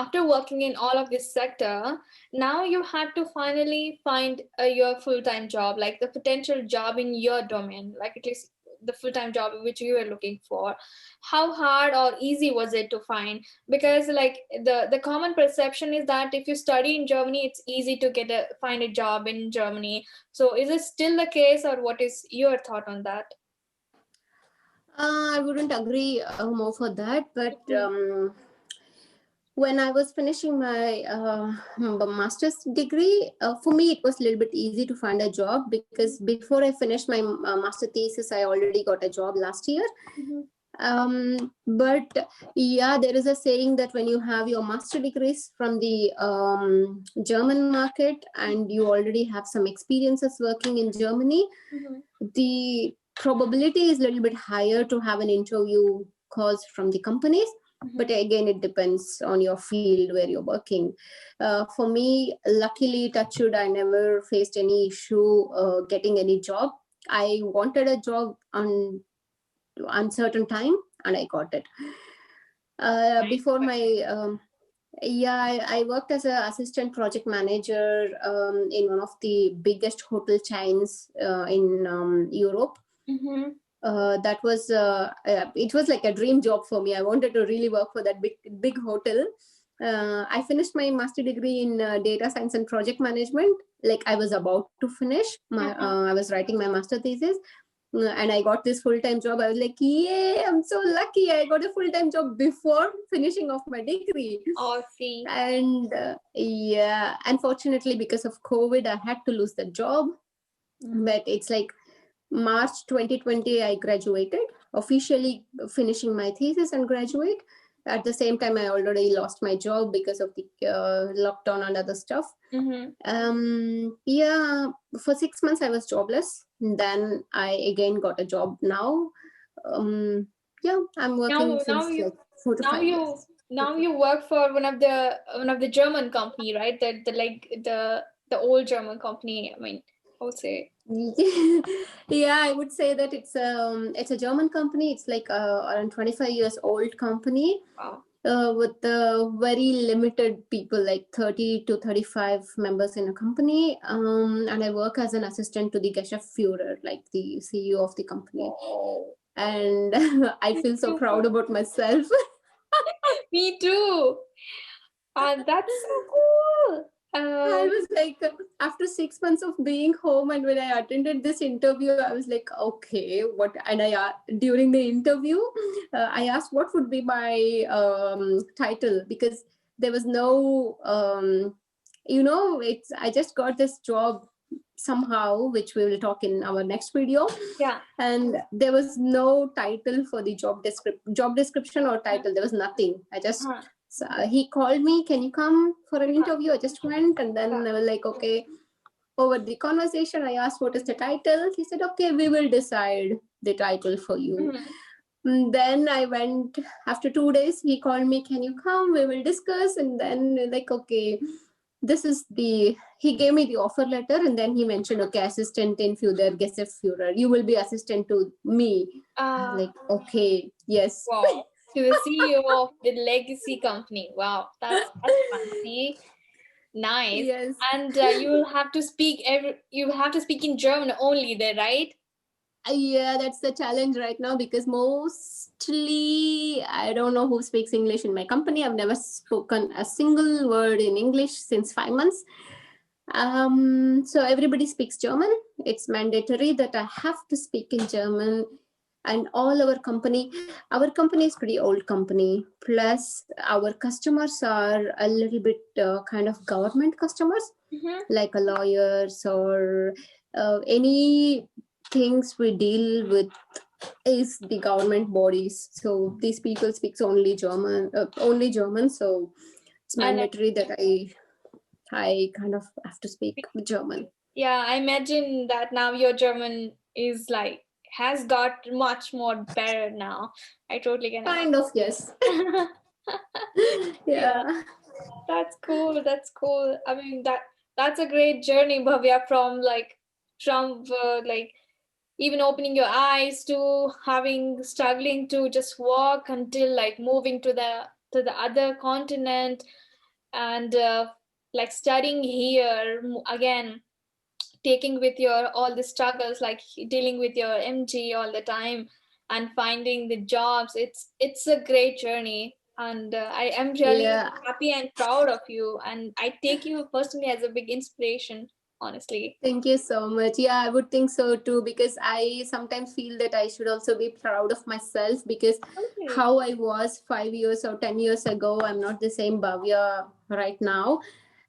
after working in all of this sector, now you had to finally find your full-time job, like the potential job in your domain, like at least the full-time job which you were looking for. How hard or easy was it to find? Because like the common perception is that if you study in Germany, it's easy to find a job in Germany. So is it still the case, or what is your thought on that? I wouldn't agree more for that, but Mhm. when I was finishing my master's degree, for me it was a little bit easy to find a job because before I finished my master thesis, I already got a job last year. Mhm. But yeah, there is a saying that when you have your master degrees from the German market and you already have some experiences working in Germany, Mhm. the probability is a little bit higher to have an interview calls from the companies. But Mhm. again, it depends on your field where you're working. For me, luckily, touch wood, I never faced any issue getting any job. I wanted a job on uncertain time and I got it. Before my yeah, I worked as an assistant project manager in one of the biggest hotel chains in Europe. Mhm. That was it was like a dream job for me. I wanted to really work for that big hotel. I finished my master degree in data science and project management. Like I was about to finish my, Uh-huh. I was writing my master thesis, and I got this full time job. I was like, yay! I'm so lucky. I got a full time job before finishing off my degree. Oh, see. And yeah, unfortunately, because of COVID, I had to lose the job. Mm. But it's like March 2020, I graduated, officially finishing my thesis and graduate. At the same time, I already lost my job because of the lockdown and other stuff. Mhm. Yeah, for 6 months I was jobless. Then I again got a job now. Um, yeah, I'm Now, working now since you, like 4 to 5 years. now you work for one of the German company, right? The like the old German company. I mean, I would say. Yeah, I would say that it's a German company. It's like around 25 years old company Wow. with very limited people, like 30 to 35 members in a company. And I work as an assistant to the Geschäftsführer, like the CEO of the company. Oh, And I feel so super. proud about myself. Me too. That's so cool. I was like, after 6 months of being home, and when I attended this interview, I was like, okay, what? And during the interview, I asked what would be my title because there was no, it's. I just got this job somehow, which we will talk in our next video, Yeah. and there was no title for the job description or title. There was nothing. I just Uh-huh. so he called me, can you come for an Yeah. interview? I just went, and then I was like, okay. Over the conversation, I asked, what is the title? He said, okay, we will decide the title for you. Mhm. Then I went, after 2 days, he called me, can you come? We will discuss. And then, like, okay, he gave me the offer letter, and then he mentioned, okay, assistant in Führer, Geschäftsführer, you will be assistant to me. Uh, Like, okay, yes. wow. To the CEO of the legacy company. Wow, that's fancy. Nice. Yes. And you have to speak in German only there, right? Yeah, that's the challenge right now because mostly I don't know who speaks English in my company. I've never spoken a single word in English since 5 months. So everybody speaks German. It's mandatory that I have to speak in German. And our company is pretty old company. Plus, our customers are a little bit kind of government customers, Mm-hmm. like a lawyers or any things we deal with is the government bodies. So these people speaks only German. So it's And mandatory that I kind of have to speak German. yeah, I imagine that now your German is like has got much more better now. I totally can Kind of, yes. imagine. Yeah, Yeah. that's cool. That's cool. I mean that's a great journey, Bhavya, from even opening your eyes to having struggling to just walk until like moving to the other continent. and like studying here again, taking with your all the struggles, like dealing with your MG all the time and finding the jobs. It's a great journey, and I am really Yeah. happy and proud of you, and I take you personally as a big inspiration, honestly. Thank you so much. Yeah, I would think so too, because I sometimes feel that I should also be proud of myself, because Okay. how I was 5 years or 10 years ago, I'm not the same Bhavya right now.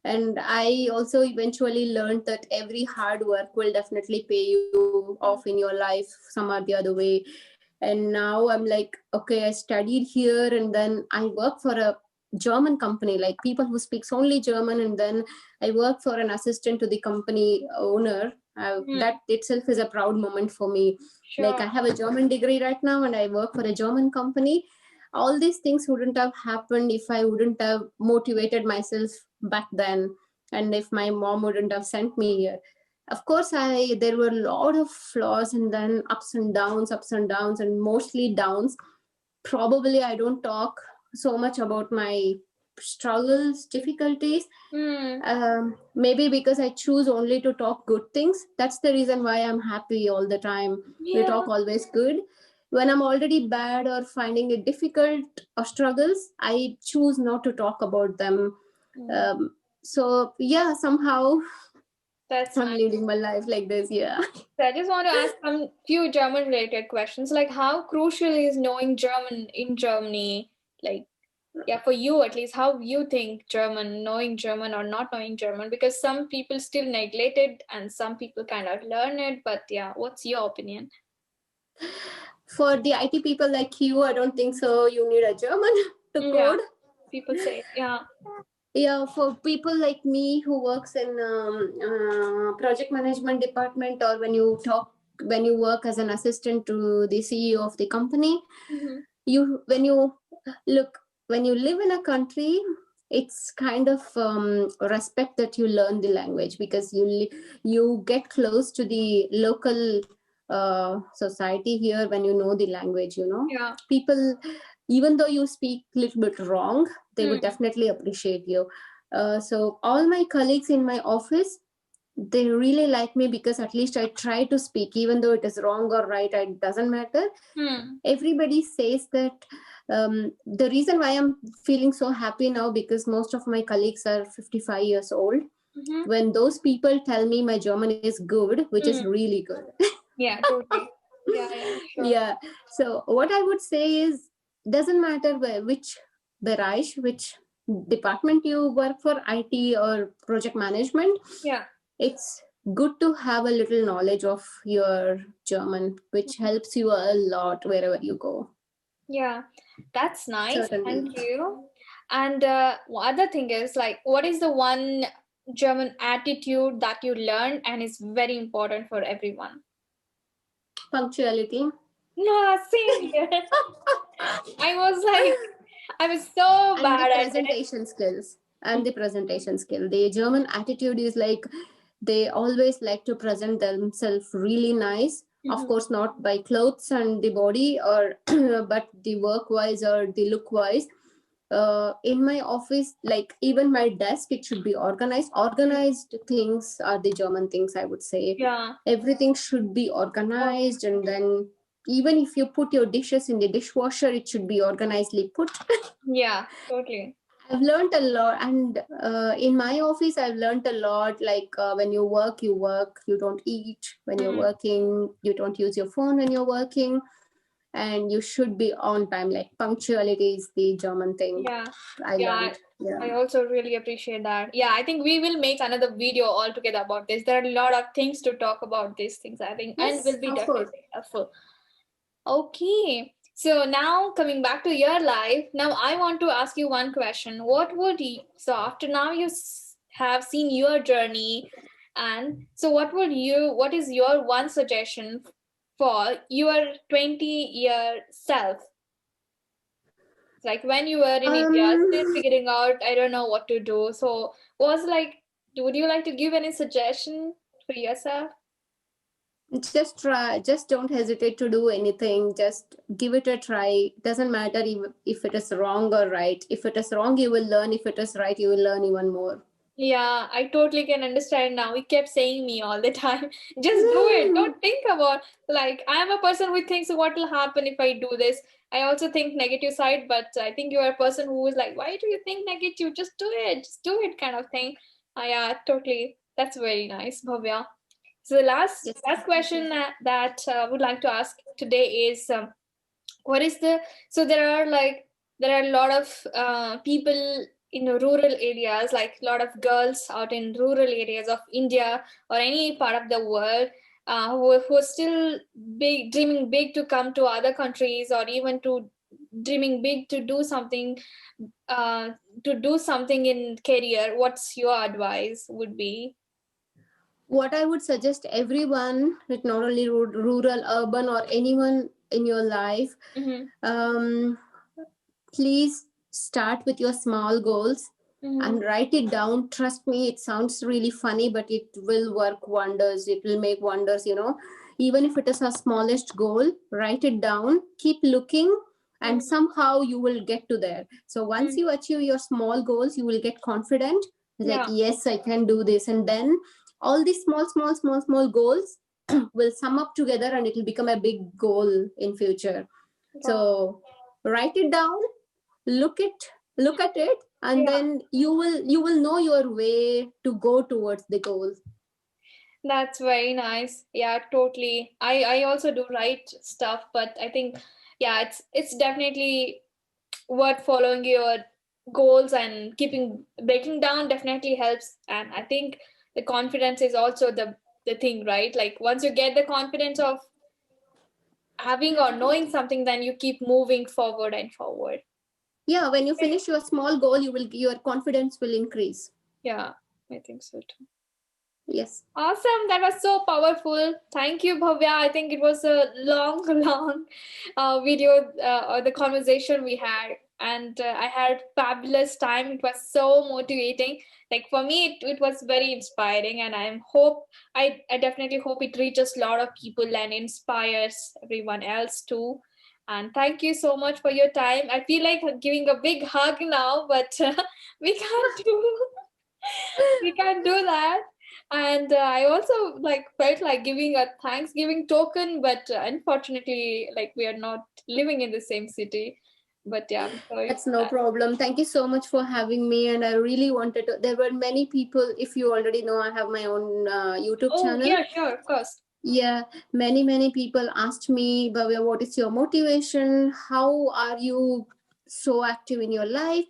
And I also eventually learned that every hard work will definitely pay you off in your life, some or the other way. And now I'm like, okay, I studied here and then I work for a German company, like people who speaks only German, and then I work for an assistant to the company owner. That Hmm. itself is a proud moment for me. Like, Sure. I have a German degree right now and I work for a German company. All these things wouldn't have happened if I wouldn't have motivated myself back then, and if my mom wouldn't have sent me here. Of course, I there were a lot of flaws and then ups and downs, and mostly downs. Probably I don't talk so much about my struggles, difficulties. Hmm. Maybe because I choose only to talk good things. That's the reason why I'm happy all the time. We Yeah. talk always good. When I'm already bad or finding it difficult or struggles, I choose not to talk about them. Hmm. So yeah, somehow That's I'm nice. leading my life like this. Yeah. So I just want to ask some few German related questions, like how crucial is knowing German in Germany? Like, yeah, for you at least, how you think German, knowing German or not knowing German, because some people still neglect it and some people kind of learn it. But yeah, what's your opinion? For the IT people like you, I don't think so. You need a German to Yeah, code. people say, yeah. Yeah, for people like me who works in project management department, or when you work as an assistant to the CEO of the company, Hmm. you when you look when you live in a country, it's kind of respect that you learn the language, because you get close to the local society here when you know the language. Yeah. People, even though you speak a little bit wrong, they would Hmm. definitely appreciate you. So all my colleagues in my office, they really like me because at least I try to speak, even though it is wrong or right, it doesn't matter. Hmm. Everybody says that. The reason why I'm feeling so happy now, because most of my colleagues are 55 years old. Hmm. When those people tell me my German is good, which is Hmm. really good. Yeah, totally. Yeah, yeah, sure. Yeah. So what I would say is, doesn't matter which Bereich, which department you work for, IT or project management, Yeah. it's good to have a little knowledge of your German, which helps you a lot wherever you go. Yeah, that's nice. Certainly. Thank you. And other thing is like, what is the one German attitude that you learned and is very important for everyone? Punctuality. No, same here. I was like, I was so And the bad at it. presentation skills. And the presentation skill. The German attitude is like, they always like to present themselves really nice. Of Mhm. course, not by clothes and the body, or but the work wise or the look wise. In my office, like even my desk, it should be organized. Mm. Organized things are the German things, I would say. Yeah. Everything should be organized, and then even if you put your dishes in the dishwasher, it should be organizedly put. Yeah, totally. I've learned a lot, and in my office, I've learned a lot. Like when you work, you work. You don't eat when you're Mm. working. You don't use your phone when you're working, and you should be on time. Like punctuality is the German thing Yeah. I Yeah, learned. Yeah. I also really appreciate that. Yeah, I think we will make another video altogether about this. There are a lot of things to talk about these things, I think, and Yes, will be of course. definitely helpful. Okay. So now coming back to your life, now I want to ask you one question. What would you, so after now you have seen your journey, and so what is your one suggestion for your 20-year self? Like when you were in India, still Um, figuring out, I don't know what to do. So was like, would you like to give any suggestion for yourself? Just try, just don't hesitate to do anything. Just give it a try. Doesn't matter if it is wrong or right. If it is wrong, you will learn. If it is right, you will learn even more. Yeah, I totally can understand now. He kept saying me all the time. Just do it. Don't think about, like, I am a person who thinks what will happen if I do this. I also think negative side, but I think you are a person who is like, why do you think negative? Just do it. Just do it kind of thing. Yeah, totally. That's very nice, Bhavya. So the last Yes. last question that I would like to ask today is, what is the, so there are a lot of people in rural areas, like a lot of girls out in rural areas of India or any part of the world, who are still big, dreaming big to come to other countries, or even to dreaming big uh, to do something in career. What's your advice would be? What I would suggest everyone, like not only rural, urban, or anyone in your life, Mm-hmm. um, please start with your small goals Mm-hmm. and write it down. Trust me, it sounds really funny, but it will work wonders. It will make wonders, even if it is a smallest goal, write it down, keep looking, and Mm-hmm. somehow you will get to there. So once you achieve your small goals, you will get confident, like, Yeah. yes, I can do this. And then all these small goals will sum up together and it will become a big goal in future. Wow. So write it down, look it look at it, and Yeah. then you will know your way to go towards the goal. That's very nice. Yeah, totally. I also do write stuff, but I think, yeah, it's definitely worth following your goals, and keeping breaking down definitely helps. And I think the confidence is also the thing, right? Like once you get the confidence of having or knowing something, then you keep moving forward and forward. Yeah, when you finish your small goal, your confidence will increase. Yeah, I think so too. Yes. Awesome. That was so powerful. Thank you, Bhavya. I think it was a long, long video, or the conversation we had. And I had fabulous time. It was so motivating. Like for me, it was very inspiring. And I definitely hope it reaches a lot of people and inspires everyone else too. And thank you so much for your time. I feel like giving a big hug now, but we can't do we can't do that. And I also like felt like giving a Thanksgiving token, but unfortunately, like we are not living in the same city. But yeah, I'm sorry That's for no that. problem. Thank you so much for having me. And I really wanted to. There were many people, if you already know, I have my own YouTube Oh channel. yeah, sure, of course. Yeah, many people asked me, Bhavya, what is your motivation? How are you so active in your life?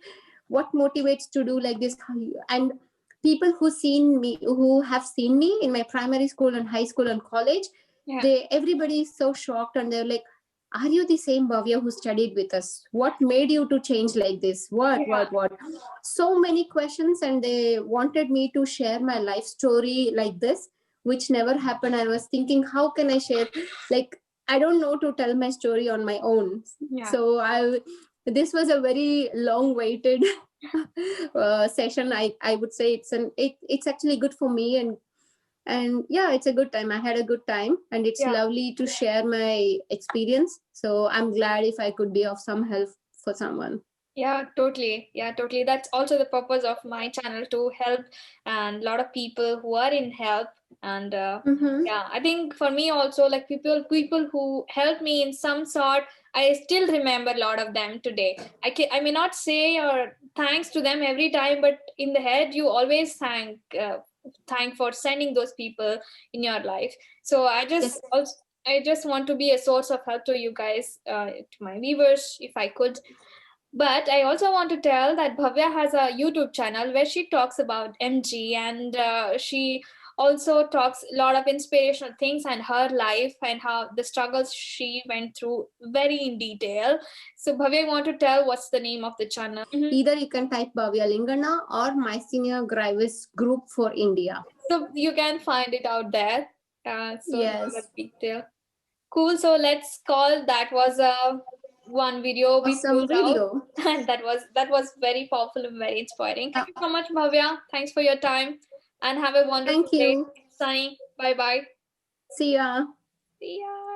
What motivates to do like this? And people who have seen me in my primary school and high school and college, Yeah, everybody is so shocked and they're like, are you the same Bhavya who studied with us? What made you to change like this? yeah, What? So many questions, and they wanted me to share my life story like this, which never happened. I was thinking, how can I share? Like, I don't know to tell my story on my own. yeah. So this was a very long waited session. I would say it's actually good for me, and yeah, it's a good time. I had a good time, and it's Yeah. lovely to share my experience. So I'm glad if I could be of some help for someone. Yeah, totally. Yeah, totally. That's also the purpose of my channel, to help and a lot of people who are in help. And Mm-hmm. yeah, I think for me also, like people who helped me in some sort, I still remember a lot of them today. I may not say or thanks to them every time, but in the head you always thank for sending those people in your life. So Yes. I just want to be a source of help to you guys, to my viewers, if I could. But I also want to tell that Bhavya has a YouTube channel where she talks about MG, and she also talks a lot of inspirational things and her life and how the struggles she went through very in detail. So Bhavya, you want to tell what's the name of the channel? Mhm. Either you can type Bhavya Lingana or Myasthenia Gravis Group for India. So you can find it out there. So not a Yes. big deal. Cool. So let's call that was a one video we Awesome pulled out. video. And that was very powerful and very inspiring. Yeah. Thank you so much, Bhavya. Thanks for your time and have a wonderful Thank day. you. Sunny. Bye bye. See ya. See ya.